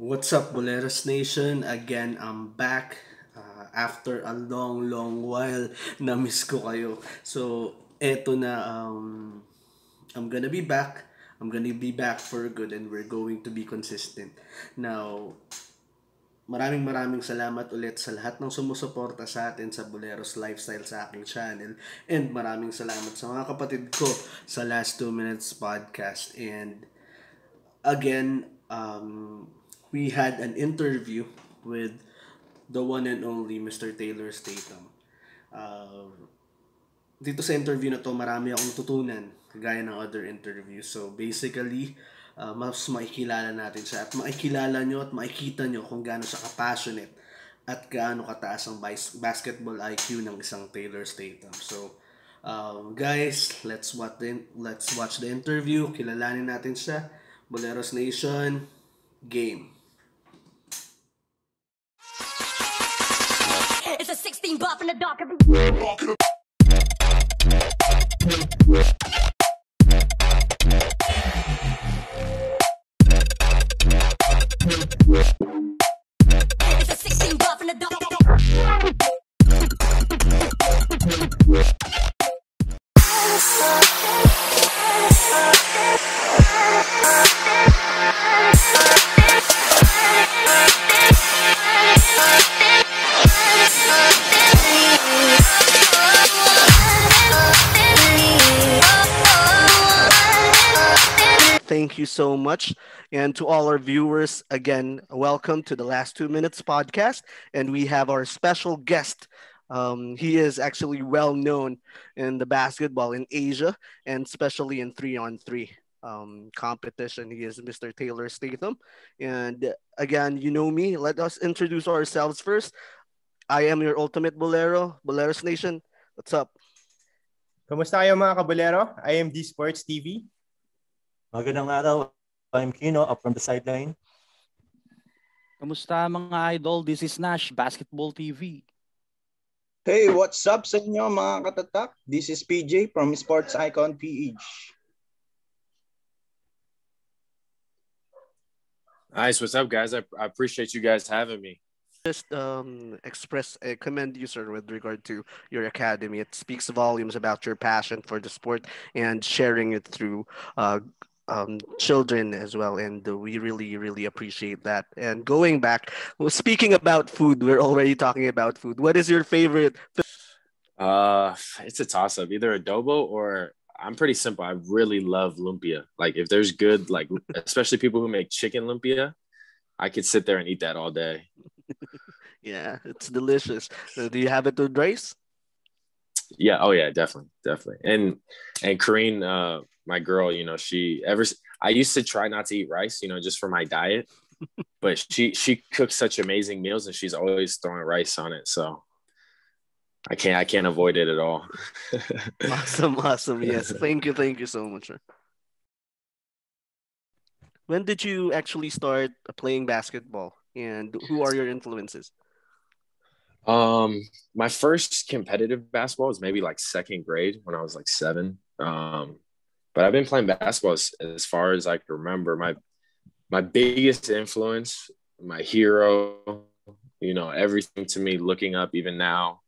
What's up, Boleros Nation? Again, I'm back after a long, long while. Na-miss ko kayo. So, eto na, I'm gonna be back. I'm gonna be back for good and we're going to be consistent. Now, maraming salamat ulit sa lahat ng sumusuporta sa atin sa Boleros Lifestyle sa aking channel. And maraming salamat sa mga kapatid ko sa Last 2 Minutes Podcast. And again, we had an interview with the one and only Mr. Taylor Statham. Uh, Dito sa interview na to, marami akong natutunan kagaya ng other interviews. So basically, mas makikilala natin siya at makikilala nyo at makikita nyo kung gaano siya ka-passionate at gaano kataas ang basketball IQ ng isang Taylor Statham. So, guys, let's watch the interview. Kilalanin natin siya. Boleros Nation, game. It's a 16 buff in the dark. It's a 16 buff in the dark. Thank you so much. And to all our viewers, again, welcome to the Last 2 Minutes podcast. And we have our special guest. He is actually well known in the basketball in Asia and especially in 3-on-3 competition. He is Mr. Taylor Statham. And again, you know me. Let us introduce ourselves first. I am your ultimate bolero, Boleros Nation. What's up? Kumusta kayo mga kabolero? I am D Sports TV. Magandang araw. I'm Kino, up from the sideline. Kamusta mga idol? This is Nash, Basketball TV. Hey, what's up sa inyo mga katatak? This is PJ from Sports Icon PH. Nice. What's up, guys? I appreciate you guys having me. Just commend you, sir, with regard to your academy. It speaks volumes about your passion for the sport and sharing it through children as well. And we really appreciate that. And going back, well, speaking about food, we're already talking about food. What is your favorite? It's a toss-up, either adobo or I'm pretty simple. I really love lumpia. Like if there's good, like especially people who make chicken lumpia, I could sit there and eat that all day. Yeah, it's delicious. Do you have it with rice? Yeah. Oh yeah, definitely. And Kareen, my girl, I used to try not to eat rice, just for my diet, but she cooks such amazing meals and she's always throwing rice on it. So I can't avoid it at all. Awesome. Yes. Thank you so much, sir. When did you actually start playing basketball and who are your influences? My first competitive basketball was maybe like second grade when I was like 7. But I've been playing basketball as far as I can remember. My biggest influence, my hero, everything to me, looking up even now.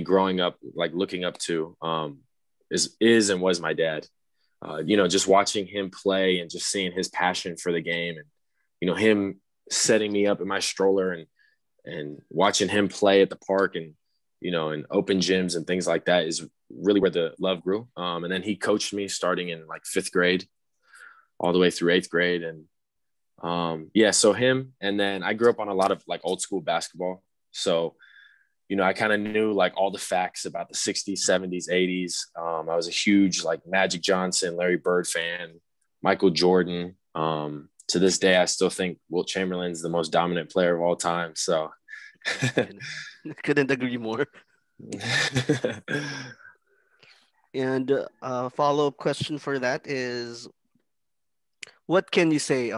Growing up, like looking up to, is and was my dad. Just watching him play and just seeing his passion for the game, and him setting me up in my stroller and watching him play at the park and in open gyms and things like that is really where the love grew. And then he coached me starting in like 5th grade all the way through 8th grade. And so him. And then I grew up on a lot of like old school basketball. So, I kind of knew like all the facts about the 60s, 70s, 80s. I was a huge like Magic Johnson, Larry Bird fan, Michael Jordan. To this day, I still think Wilt Chamberlain's the most dominant player of all time. So couldn't agree more. And a follow-up question for that is, what can you say,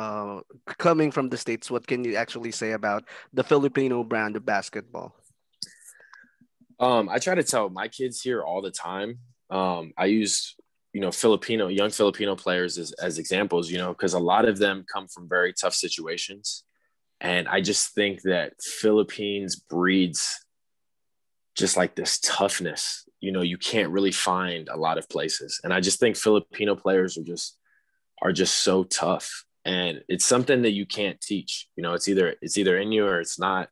coming from the States, what can you actually say about the Filipino brand of basketball? I try to tell my kids here all the time. I use, young Filipino players as examples, because a lot of them come from very tough situations. And I just think that Philippines breeds just like this toughness, you can't really find a lot of places. And I just think Filipino players are just so tough. And it's something that you can't teach. It's either in you or it's not.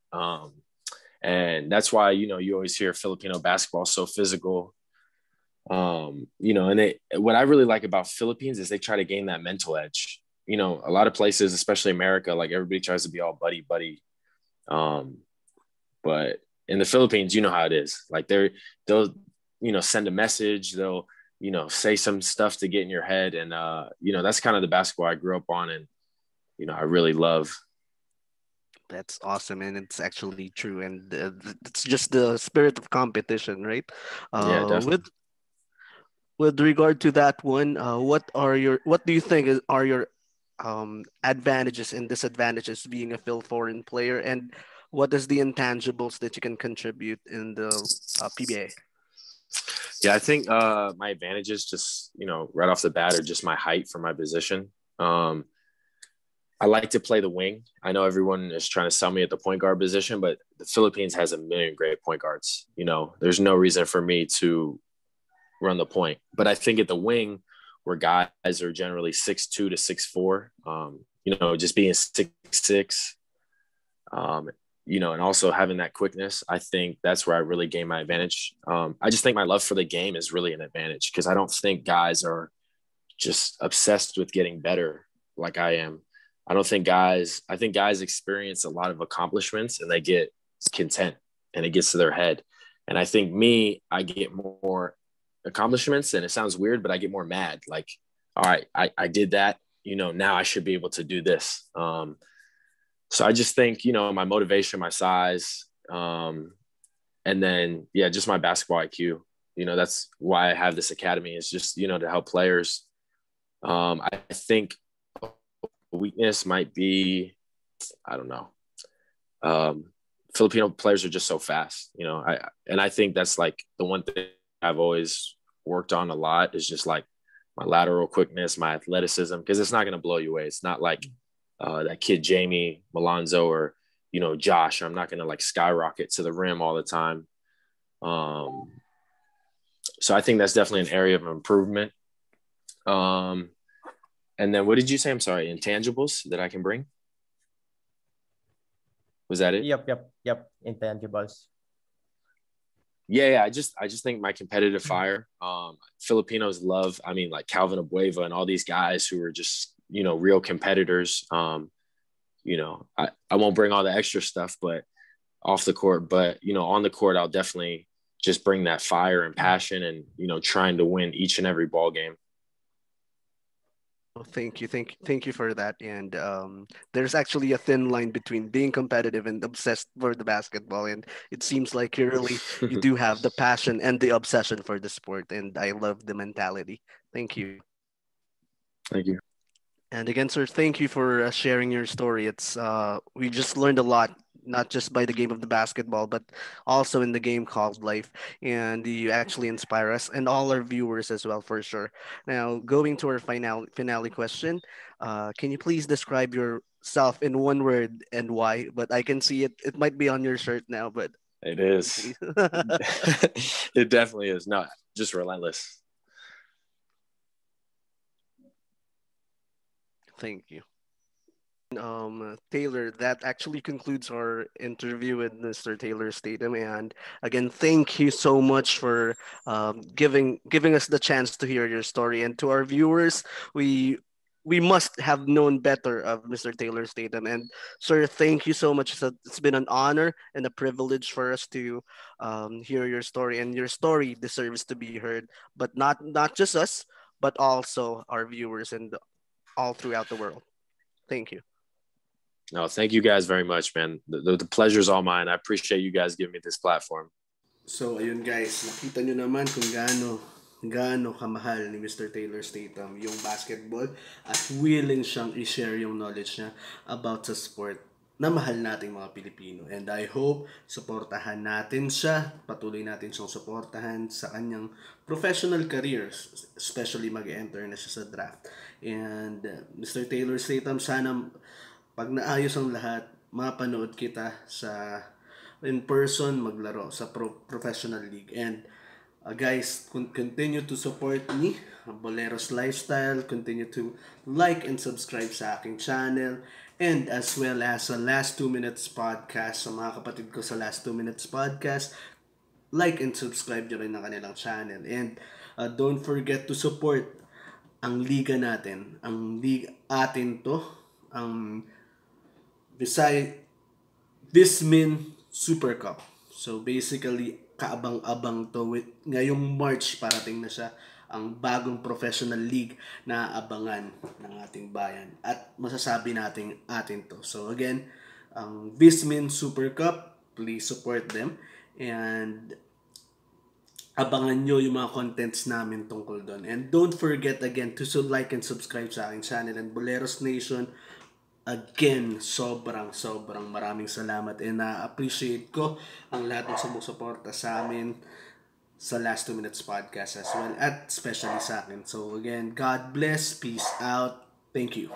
And that's why, you always hear Filipino basketball so physical. And what I really like about Philippines is they try to gain that mental edge. A lot of places, especially America, like everybody tries to be all buddy buddy. But in the Philippines, you know how it is. Like they'll send a message, they'll say some stuff to get in your head, and that's kind of the basketball I grew up on, and I really love. That's awesome, and it's actually true, and it's just the spirit of competition, right? Yeah, definitely. With regard to that one, what do you think are your advantages and disadvantages being a Phil foreign player, and what is the intangibles that you can contribute in the PBA? Yeah, I think my advantages just right off the bat are just my height for my position. I like to play the wing. I know everyone is trying to sell me at the point guard position, but the Philippines has a million great point guards. There's no reason for me to run the point. But I think at the wing, where guys are generally 6'2" to 6'4", just being 6'6", and also having that quickness, I think that's where I really gain my advantage. I just think my love for the game is really an advantage because I don't think guys are just obsessed with getting better like I am. I think guys experience a lot of accomplishments and they get content and it gets to their head. And I think I get more accomplishments, and it sounds weird, but I get more mad. Like, all right, I did that, now I should be able to do this. So I just think, my motivation, my size, and then, yeah, just my basketball IQ, that's why I have this academy, is just, to help players. I think weakness might be, I don't know. Filipino players are just so fast, I think that's like the one thing I've always worked on a lot is just like my lateral quickness, my athleticism, because it's not going to blow you away. It's not like that kid Jamie Malonzo or Josh. I'm not going to like skyrocket to the rim all the time. So I think that's definitely an area of improvement. And then what did you say? I'm sorry, intangibles that I can bring? Was that it? Yep. Intangibles. Yeah. I just think my competitive fire. Filipinos love, like Calvin Abueva and all these guys who are just, real competitors. I won't bring all the extra stuff, but off the court, but on the court, I'll definitely just bring that fire and passion and, trying to win each and every ball game. Well, thank you for that. And there's actually a thin line between being competitive and obsessed for the basketball. And it seems like you do have the passion and the obsession for the sport. And I love the mentality. Thank you. Thank you. And again, sir, thank you for sharing your story. It's we just learned a lot, not just by the game of the basketball, but also in the game called life. And you actually inspire us and all our viewers as well, for sure. Now, going to our finale question, can you please describe yourself in one word and why? But I can see it. It might be on your shirt now, but it is. It definitely is. No, just relentless. Thank you. Taylor, that actually concludes our interview with Mr. Taylor Statham. And again, thank you so much for giving us the chance to hear your story. And to our viewers, we we must have known better of Mr. Taylor Statham. And sir, thank you so much. It's been an honor and a privilege for us to hear your story, and your story deserves to be heard. But not just us, but also our viewers and all throughout the world. Thank you. No, thank you guys very much, man. The pleasure's all mine. I appreciate you guys giving me this platform. So, ayun guys, nakita nyo naman kung gaano kamahal ni Mr. Taylor Statham yung basketball at willing siyang i-share yung knowledge niya about sa sport. na mahal nating mga Pilipino. And I hope suportahan natin siya, patuloy natin siyang suportahan sa kanyang professional career, especially mag-enter na siya sa draft. And Mr. Taylor Statham, sana pag naayos ang lahat, mapanood kita sa in person maglaro sa professional league. And guys, continue to support me, Boleros Lifestyle. Continue to like and subscribe sa aking channel. And as well as sa Last 2 Minutes Podcast, sa mga kapatid ko sa Last 2 Minutes Podcast, like and subscribe nyo rin ng kanilang channel. And don't forget to support ang liga natin. Ang liga atin to, ang Vismin Super Cup. So basically, kaabang-abang to. Ngayong March, parating na siya ang bagong professional league na abangan ng ating bayan. At masasabi natin atin to. So again, ang Vismin Super Cup, please support them. And abangan nyo yung mga contents namin tungkol doon. And don't forget again to like and subscribe sa aking channel. And Boleros Nation, again, sobrang maraming salamat. And na-appreciate ko ang lahat ng sumusuporta sa amin sa Last 2 Minutes Podcast as well. At especially sa akin. So again, God bless. Peace out. Thank you.